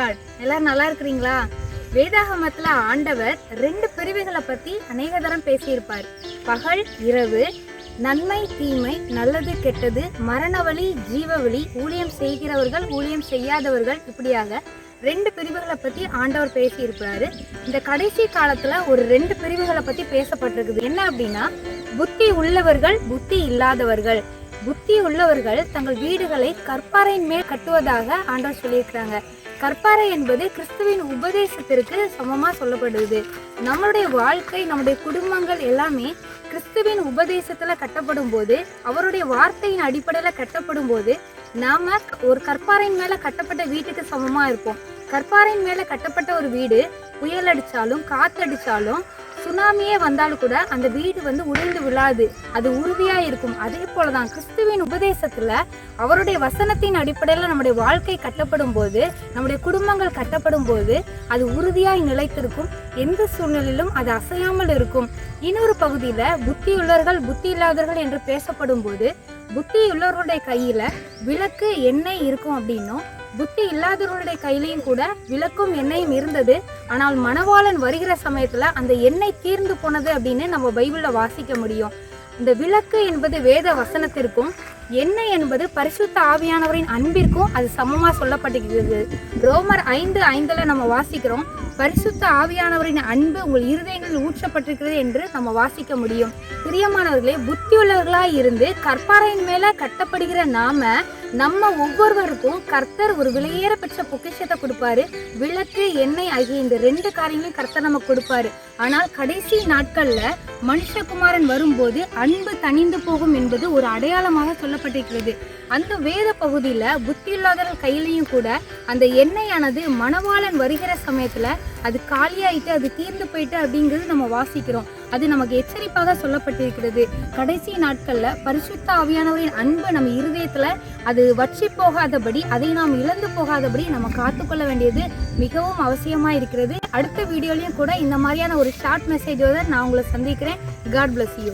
God. எல்லாரும் நல்லா இருக்கிறீங்களா? வேதாகமத்துல ஆண்டவர் 2 பிரிவுகளை பத்தி அநேக தரம் பேசியிருப்பார். பகல், இரவு, நன்மை, தீமை, நல்லது, கெட்டது, மரணவழி, ஜீவவழி, ஊழியம் செய்கிறவர்கள், ஊழியம் செய்யாதவர்கள், இப்படியாக 2 பிரிவுகளை பத்தி ஆண்டவர் பேசியிருப்பாரு. இந்த கடைசி காலத்துல ஒரு 2 பிரிவுகளை பத்தி பேசப்பட்டிருக்குது. என்ன அப்படின்னா, புத்தி உள்ளவர்கள், புத்தி இல்லாதவர்கள். புத்தி உள்ளவர்கள் தங்கள் வீடுகளை கற்பாறையின் மேல் கட்டுவதாக ஆண்டவர் சொல்லியிருக்கிறாங்க. கற்பாறை என்பது கிறிஸ்துவின் உபதேசத்திற்கு சமமா சொல்லப்படுது. நம்மளுடைய வாழ்க்கை, நம்முடைய குடும்பங்கள் எல்லாமே கிறிஸ்துவின் உபதேசத்துல கட்டப்படும் போது, அவருடைய வார்த்தையின் அடிப்படையில கட்டப்படும் போது, நாம ஒரு கற்பாறையின் மேல கட்டப்பட்ட வீட்டுக்கு சமமா இருப்போம். கற்பாறையின் மேல கட்டப்பட்ட ஒரு வீடு புயல் அடிச்சாலும், காத்தடிச்சாலும், சுனாமியே வந்தாலும் கூட அந்த வீடு உடைந்து விழாது, அது உறுதியா இருக்கும். அதே போலதான் கிறிஸ்துவின் உபதேசத்துல அவருடைய வசனத்தின் அடிப்படையில நம்முடைய வாழ்க்கை கட்டப்படும் போது, நம்முடைய குடும்பங்கள் கட்டப்படும் போது அது உறுதியாய் நிலைத்திருக்கும். எந்த சூழ்நிலையிலும் அது அசையாமல் இருக்கும். இன்னொரு பகுதியில புத்தியுள்ளவர்கள், புத்தி இல்லாதவர்கள் என்று பேசப்படும் போது, புத்தியுள்ளவர்களுடைய கையில விளக்கு, எண்ணெய் இருக்கும் அப்படின்னும், புத்தி இல்லாதவர்களுடைய கையிலையும் கூட விளக்கும் எண்ணெயும் இருந்தது. ஆனால் மணவாளன் வருகிற சமயத்துல அந்த எண்ணெய் தீர்ந்து போனது அப்படின்னு நம்ம பைபிள்ல வாசிக்க முடியும். இந்த விளக்கு என்பது வேத வசனத்திற்கும், எண்ணெய் என்பது பரிசுத்த ஆவியானவரின் அன்பிற்கும் அது சமமா சொல்லப்பட்டிருக்கிறது. ரோமர் 5:5 நம்ம வாசிக்கிறோம், பரிசுத்த ஆவியானவரின் அன்பு உங்கள் இருதயங்களில் ஊற்றப்பட்டிருக்கிறது என்று நம்ம வாசிக்க முடியும். பிரியமானவர்களே, புத்தியுள்ளவர்களாய் இருந்து கற்பாறையின் மேல கட்டப்படுகிற நம்ம ஒவ்வொருவருக்கும் கர்த்தர் ஒரு விலையேற பெற்ற பொக்கிஷத்தை கொடுப்பாரு. விளக்கு, எண்ணெய் ஆகிய இந்த 2 காரியங்களையும் கர்த்தர் நமக்கு கொடுப்பாரு. ஆனால் கடைசி நாட்கள்ல மனுஷகுமாரன் வரும்போது அன்பு தணிந்து போகும் என்பது ஒரு அடையாளமாக சொல்லப்பட்டிருக்கிறது. அந்த வேத பகுதியில புத்தியுள்ளவர்கள் கையிலையும் கூட அந்த எண்ணெயானது மணவாளன் வருகிற சமயத்துல அது காலியாயிட்டு, அது தீர்ந்து போயிட்டு அப்படிங்கிறது நம்ம வாசிக்கிறோம். அது நமக்கு எச்சரிப்பாக சொல்லப்பட்டிருக்கிறது. கடைசி நாட்கள்ல பரிசுத்த ஆவியானவரின் அன்பு நம்ம இருதயத்துல அது வற்றி போகாதபடி, அதை நாம் இழந்து போகாதபடி நம்ம காத்துக்கொள்ள வேண்டியது மிகவும் அவசியமா இருக்கிறது. அடுத்த வீடியோலையும் கூட இந்த மாதிரியான ஒரு ஷார்ட் மெசேஜோட நான் உங்களை சந்திக்கிறேன். God bless you.